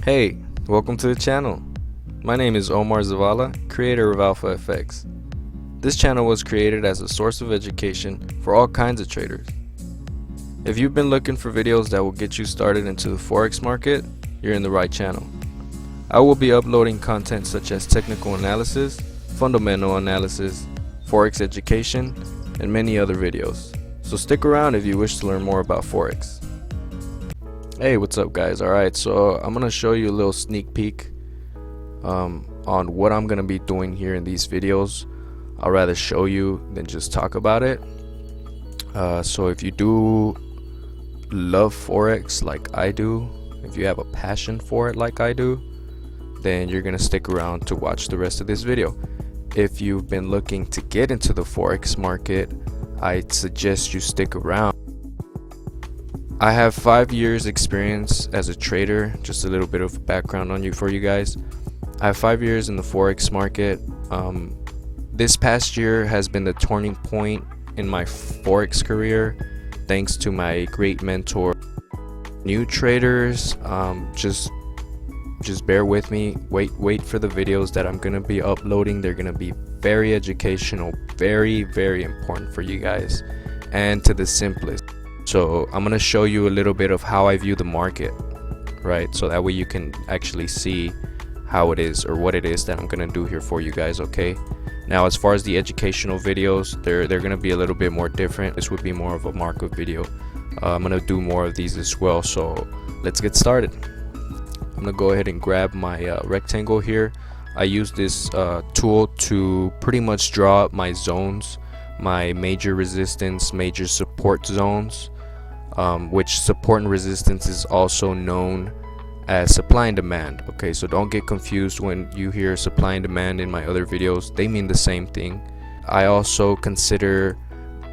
Hey, welcome to the channel. My name is Omar Zavala, creator of Alpha FX. This channel was created as a source of education for all kinds of traders. If you've been looking for videos that will get you started into the Forex market, you're in the right channel. I will be uploading content such as technical analysis, fundamental analysis, Forex education, and many other videos. So stick around if you wish to learn more about Forex. Hey, what's up guys? Alright, so I'm going to show you a little sneak peek on what I'm going to be doing here in these videos. I'll rather show you than just talk about it. So if you do love Forex like I do, if you have a passion for it like I do, then you're going to stick around to watch the rest of this video. If you've been looking to get into the Forex market, I'd suggest you stick around. I have 5 years experience as a trader. Just a little bit of background on for you guys. I have 5 years in the Forex market. This past year has been the turning point in my Forex career, thanks to my great mentor. New traders, just bear with me. Wait for the videos that I'm gonna be uploading. They're gonna be very educational, very important for you guys, and to the simplest. So I'm going to show you a little bit of how I view the market, right? So that way you can actually see how it is or what it is that I'm going to do here for you guys, okay? Now, as far as the educational videos, they're going to be a little bit more different. This would be more of a markup video. I'm going to do more of these as well, so let's get started. I'm going to go ahead and grab my rectangle here. I use this tool to pretty much draw up my zones, my major resistance, major support zones. Which support and resistance is also known as supply and demand. Okay, so don't get confused when you hear supply and demand in my other videos. They mean the same thing. I also consider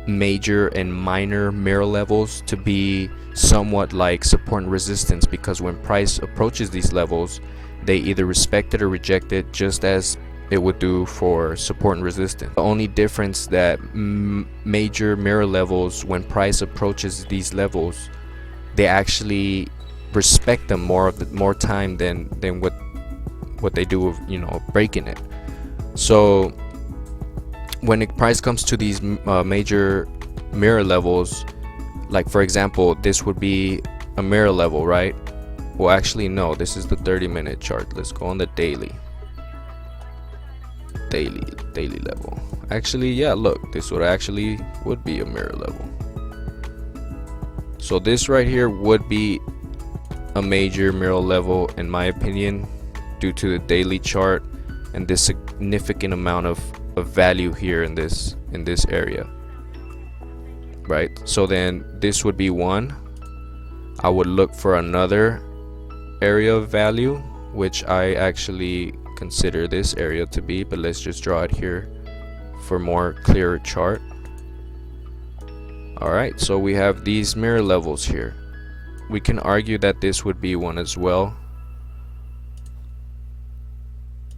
major and minor mirror levels to be somewhat like support and resistance, because when price approaches these levels, they either respect it or reject it, just as it would do for support and resistance. The only difference that major mirror levels, when price approaches these levels, they actually respect them more time than what they do with, you know, breaking it. So when the price comes to these major mirror levels, like for example, this would be a mirror level, right? Well, actually no, this is the 30-minute chart. Let's go on the daily level. Actually, yeah, look, this would be a mirror level. So this right here would be a major mirror level in my opinion, due to the daily chart and this significant amount of value here in this area, right? So then this would be one. I would look for another area of value, which I actually consider this area to be, but let's just draw it here for more clearer chart. Alright, so we have these mirror levels here. We can argue that this would be one as well,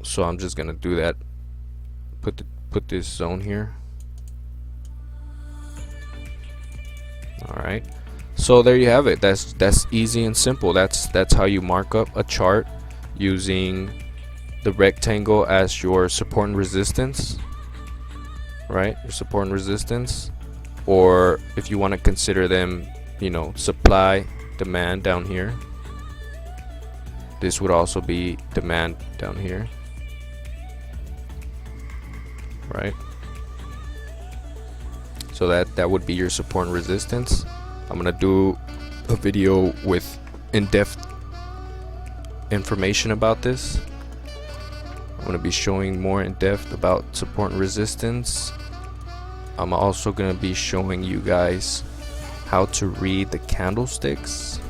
so I'm just gonna do that. Put this zone here. Alright, so there you have it. That's easy and simple. That's how you mark up a chart, using the rectangle as your support and resistance, right? Your support and resistance, or if you want to consider them, you know, supply, demand down here, this would also be demand down here, right? So that would be your support and resistance. I'm gonna do a video with in-depth information about this. I'm going to be showing more in depth about support and resistance. I'm also going to be showing you guys how to read the candlesticks.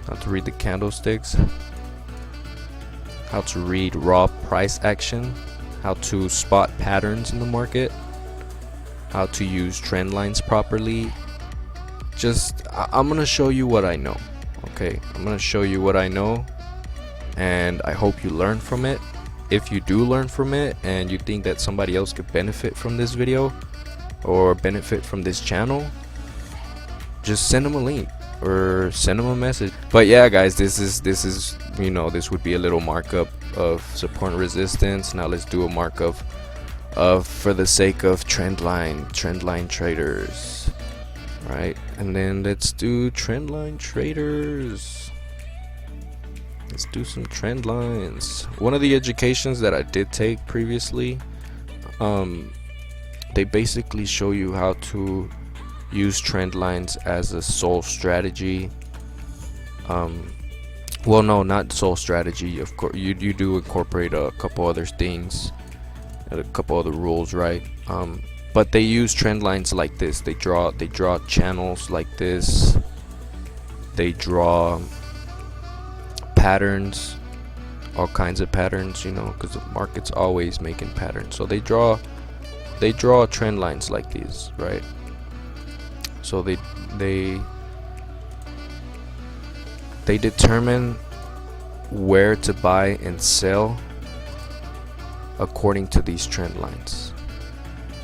How to read raw price action, how to spot patterns in the market, how to use trend lines properly. I'm going to show you what I know. Okay, I'm going to show you what I know, and I hope you learn from it. If you do learn from it and you think that somebody else could benefit from this video or benefit from this channel, just send them a link. or send them a message. But yeah, guys, this is you know, this would be a little markup of support and resistance. Now let's do a markup of for the sake of trend line traders, right? And then let's do trend line traders. Let's do some trend lines. One of the educations that I did take previously, they basically show you how to use trend lines as a sole strategy. Well, no, not sole strategy. Of course, you do incorporate a couple other things, a couple other rules, right? But they use trend lines like this. They draw channels like this. They draw patterns, all kinds of patterns, you know, because the market's always making patterns. So they draw trend lines like these, right? So they determine where to buy and sell according to these trend lines.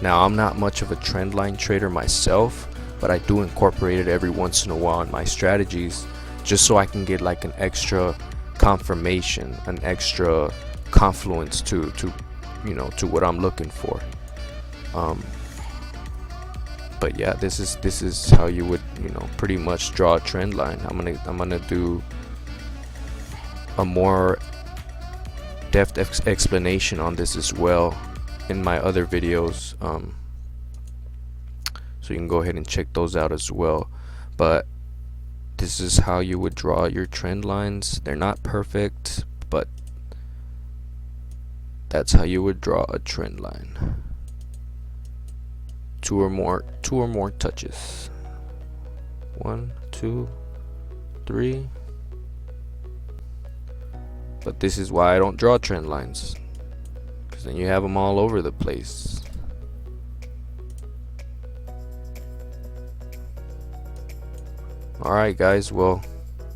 Now, I'm not much of a trend line trader myself, but I do incorporate it every once in a while in my strategies, just so I can get like an extra confirmation, an extra confluence to you know, to what I'm looking for. But yeah, this is how you would, you know, pretty much draw a trend line. I'm gonna do a more depth explanation on this as well in my other videos, so you can go ahead and check those out as well. But this is how you would draw your trend lines. They're not perfect, but that's how you would draw a trend line. Two or more touches. 1, 2, 3. But this is why I don't draw trend lines, because then you have them all over the place. Alright guys, well,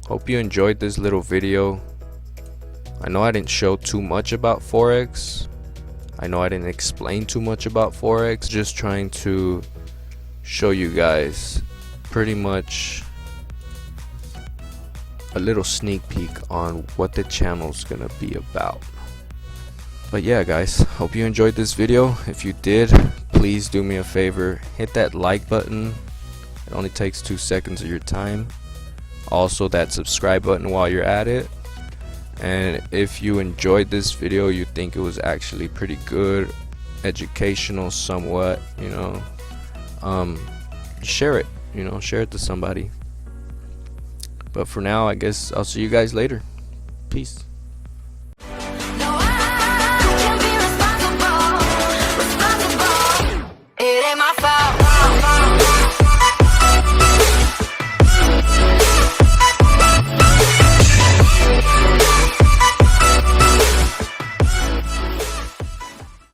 hope you enjoyed this little video. I know I didn't show too much about Forex. I know I didn't explain too much about Forex. Just trying to show you guys pretty much a little sneak peek on what the channel's gonna be about. But yeah guys, hope you enjoyed this video. If you did, please do me a favor, hit that like button. It only takes 2 seconds of your time. Also that subscribe button while you're at it. And if you enjoyed this video, you think it was actually pretty good, educational somewhat, you know, share it, you know, share it to somebody. But for now, I guess I'll see you guys later. Peace.